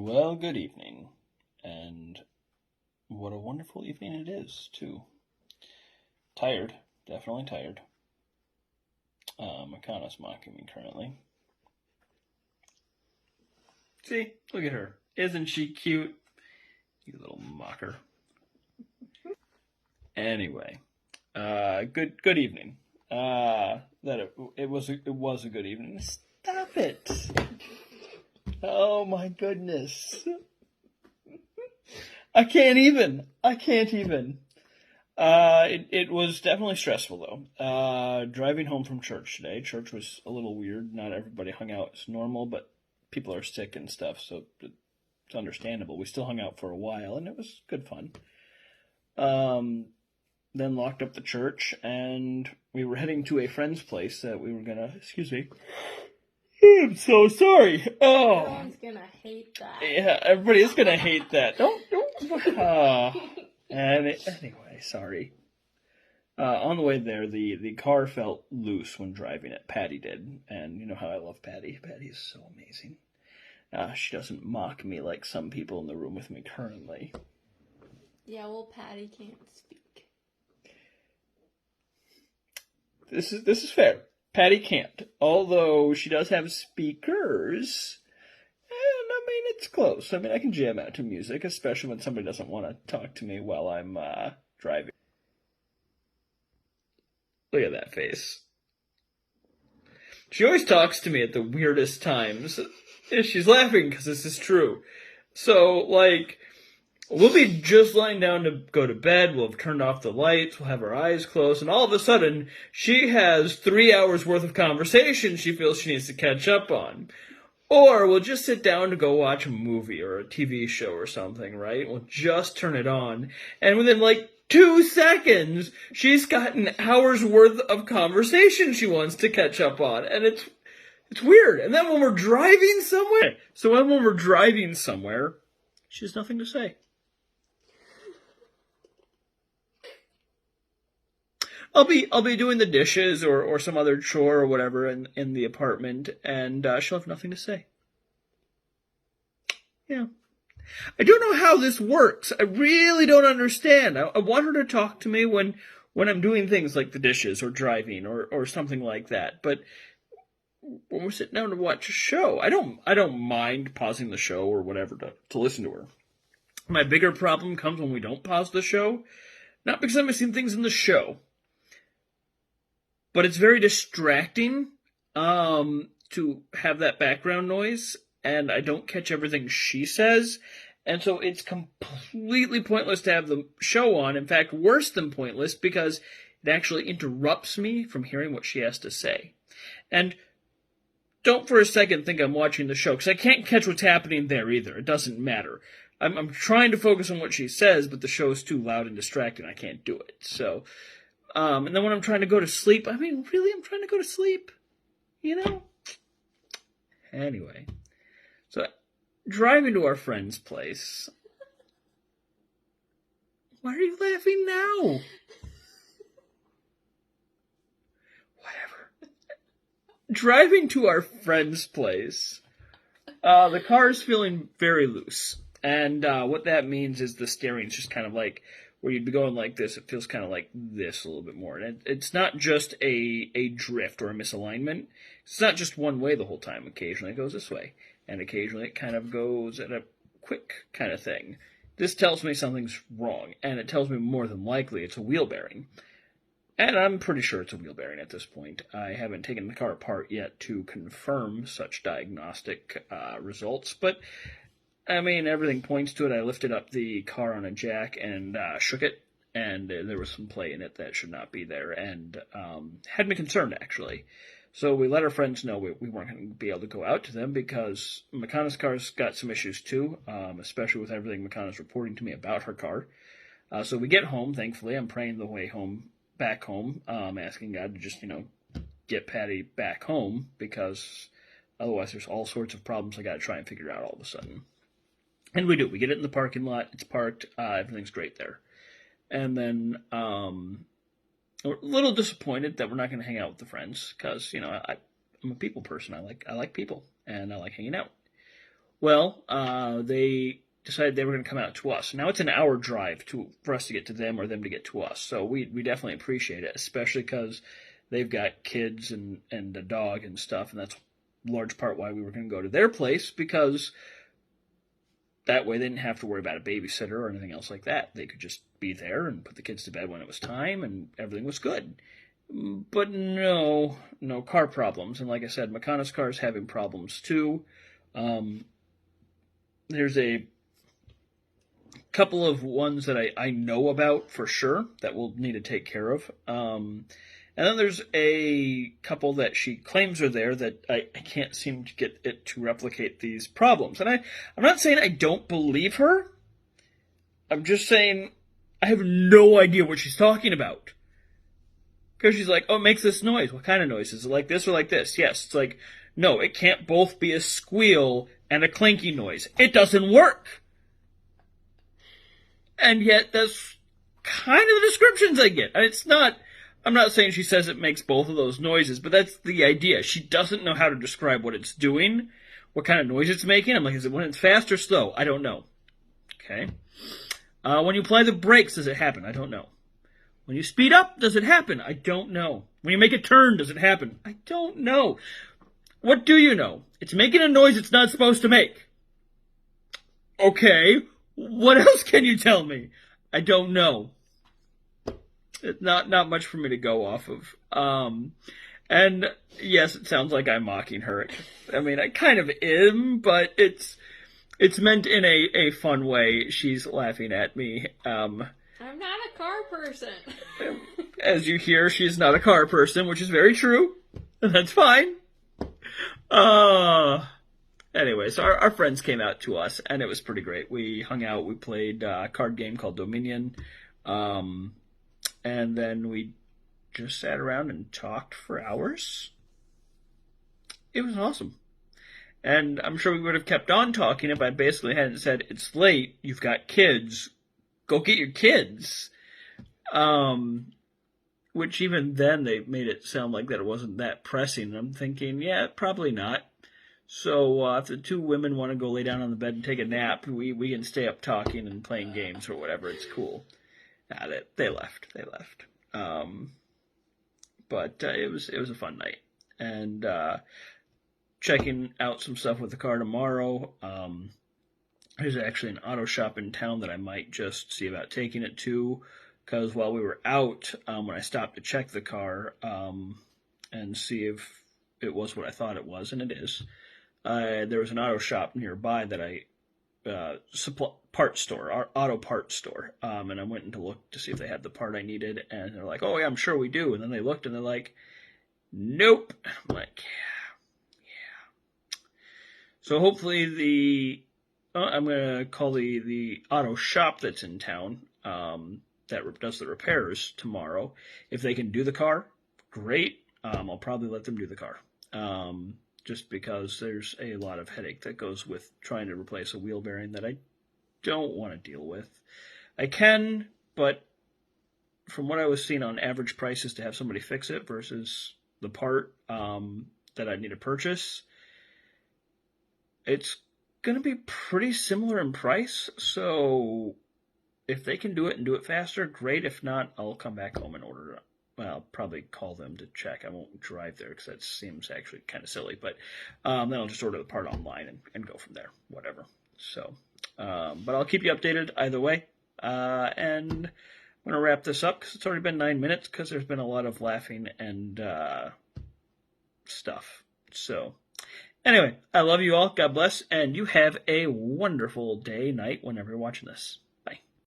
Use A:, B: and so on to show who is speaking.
A: Well, good evening, and what a wonderful evening it is, too. Tired, definitely tired. Mykanna's mocking me currently. See, look at her. Isn't she cute? You little mocker. Anyway, good evening. It was a good evening. Stop it! Oh my goodness. I can't even. It was definitely stressful though. Driving home from church today. Church was a little weird. Not everybody hung out as normal, but people are sick and stuff, so it's understandable. We still hung out for a while, and it was good fun. Then locked up the church, and we were heading to a friend's place that we were gonna. Excuse me. I'm so sorry. Oh.
B: Everyone's gonna hate that.
A: Yeah, everybody is gonna hate that. Don't. Anyway, sorry. On the way there, the car felt loose when driving it. Patty did, and you know how I love Patty. Patty is so amazing. She doesn't mock me like some people in the room with me currently.
B: Yeah, well, Patty can't speak.
A: This is fair. Patty can't, although she does have speakers. And I mean, it's close. I mean, I can jam out to music, especially when somebody doesn't want to talk to me while I'm driving. Look at that face. She always talks to me at the weirdest times. She's laughing because this is true. So, like, we'll be just lying down to go to bed, we'll have turned off the lights, we'll have our eyes closed, and all of a sudden, she has 3 hours worth of conversation she feels she needs to catch up on. Or we'll just sit down to go watch a movie or a TV show or something, right? We'll just turn it on, and within like 2 seconds, she's got an hour's worth of conversation she wants to catch up on, and it's weird. And then when we're driving somewhere, she has nothing to say. I'll be doing the dishes or some other chore or whatever in the apartment, and she'll have nothing to say. Yeah. I don't know how this works. I really don't understand. I want her to talk to me when I'm doing things like the dishes or driving or something like that. But when we're sitting down to watch a show, I don't mind pausing the show or whatever to listen to her. My bigger problem comes when we don't pause the show. Not because I'm missing things in the show, but it's very distracting to have that background noise, and I don't catch everything she says, and so it's completely pointless to have the show on. In fact, worse than pointless, because it actually interrupts me from hearing what she has to say. And don't for a second think I'm watching the show, because I can't catch what's happening there either. It doesn't matter. I'm trying to focus on what she says, but the show's too loud and distracting. I can't do it. So, and then when I'm trying to go to sleep, I mean, really, I'm trying to go to sleep, you know? Anyway, so driving to our friend's place. Why are you laughing now? Whatever. Driving to our friend's place. The car is feeling very loose. And what that means is the steering's just kind of like, where you'd be going like this, it feels kind of like this a little bit more. And it's not just a drift or a misalignment. It's not just one way the whole time. Occasionally it goes this way, and occasionally it kind of goes at a quick kind of thing. This tells me something's wrong, and it tells me more than likely it's a wheel bearing. And I'm pretty sure it's a wheel bearing at this point. I haven't taken the car apart yet to confirm such diagnostic results, but I mean, everything points to it. I lifted up the car on a jack and shook it, and there was some play in it that should not be there, and had me concerned, actually. So we let our friends know we weren't going to be able to go out to them because Mykanna's car's got some issues too, especially with everything Mykanna's reporting to me about her car. So we get home, thankfully. I'm praying the way back home, asking God to just, get Patty back home, because otherwise there's all sorts of problems I got to try and figure out all of a sudden. And we do. We get it in the parking lot. It's parked. Everything's great there. And then we're a little disappointed that we're not going to hang out with the friends because, I'm a people person. I like people, and I like hanging out. Well, they decided they were going to come out to us. Now it's an hour drive for us to get to them or them to get to us. So we definitely appreciate it, especially because they've got kids and a dog and stuff, and that's large part why we were going to go to their place, because that way they didn't have to worry about a babysitter or anything else like that. They could just be there and put the kids to bed when it was time, and everything was good. But no car problems. And like I said, Mykanna's car is having problems too. There's a couple of ones that I know about for sure that we'll need to take care of. And then there's a couple that she claims are there that I can't seem to get it to replicate these problems. And I'm not saying I don't believe her. I'm just saying I have no idea what she's talking about. Because she's like, oh, it makes this noise. What kind of noise? Is it like this or like this? Yes. It's like, no, it can't both be a squeal and a clanky noise. It doesn't work. And yet that's kind of the descriptions I get. I'm not saying she says it makes both of those noises, but that's the idea. She doesn't know how to describe what it's doing, what kind of noise it's making. I'm like, is it when it's fast or slow? I don't know. Okay. When you apply the brakes, does it happen? I don't know. When you speed up, does it happen? I don't know. When you make a turn, does it happen? I don't know. What do you know? It's making a noise it's not supposed to make. Okay. What else can you tell me? I don't know. It's not much for me to go off of. And yes, it sounds like I'm mocking her. I mean, I kind of am, but it's meant in a fun way. She's laughing at me.
B: I'm not a car person.
A: As you hear, she's not a car person, which is very true. And that's fine. Anyway, so our friends came out to us, and it was pretty great. We hung out. We played a card game called Dominion. And then we just sat around and talked for hours. It was awesome. And I'm sure we would have kept on talking if I basically hadn't said, it's late, you've got kids, go get your kids. Which even then they made it sound like that it wasn't that pressing. And I'm thinking, yeah, probably not. So if the two women want to go lay down on the bed and take a nap, we can stay up talking and playing games or whatever. It's cool. Nah, they left. But it was a fun night. And checking out some stuff with the car tomorrow. There's actually an auto shop in town that I might just see about taking it to. Because while we were out, when I stopped to check the car and see if it was what I thought it was, and it is, there was an auto shop nearby that I auto parts store, and I went in to look to see if they had the part I needed, and they're like, oh yeah, I'm sure we do, and then they looked and they're like, nope. I'm like, yeah. So hopefully I'm gonna call the auto shop that's in town, that does the repairs tomorrow. If they can do the car, great. I'll probably let them do the car. Just because there's a lot of headache that goes with trying to replace a wheel bearing that I don't want to deal with. I can, but from what I was seeing on average prices to have somebody fix it versus the part that I need to purchase, it's going to be pretty similar in price. So if they can do it and do it faster, great. If not, I'll come back home and order it. Well, I'll probably call them to check. I won't drive there because that seems actually kind of silly. But then I'll just order the part online and go from there. Whatever. So, but I'll keep you updated either way. And I'm going to wrap this up because it's already been 9 minutes because there's been a lot of laughing and stuff. So, anyway, I love you all. God bless. And you have a wonderful day, night, whenever you're watching this.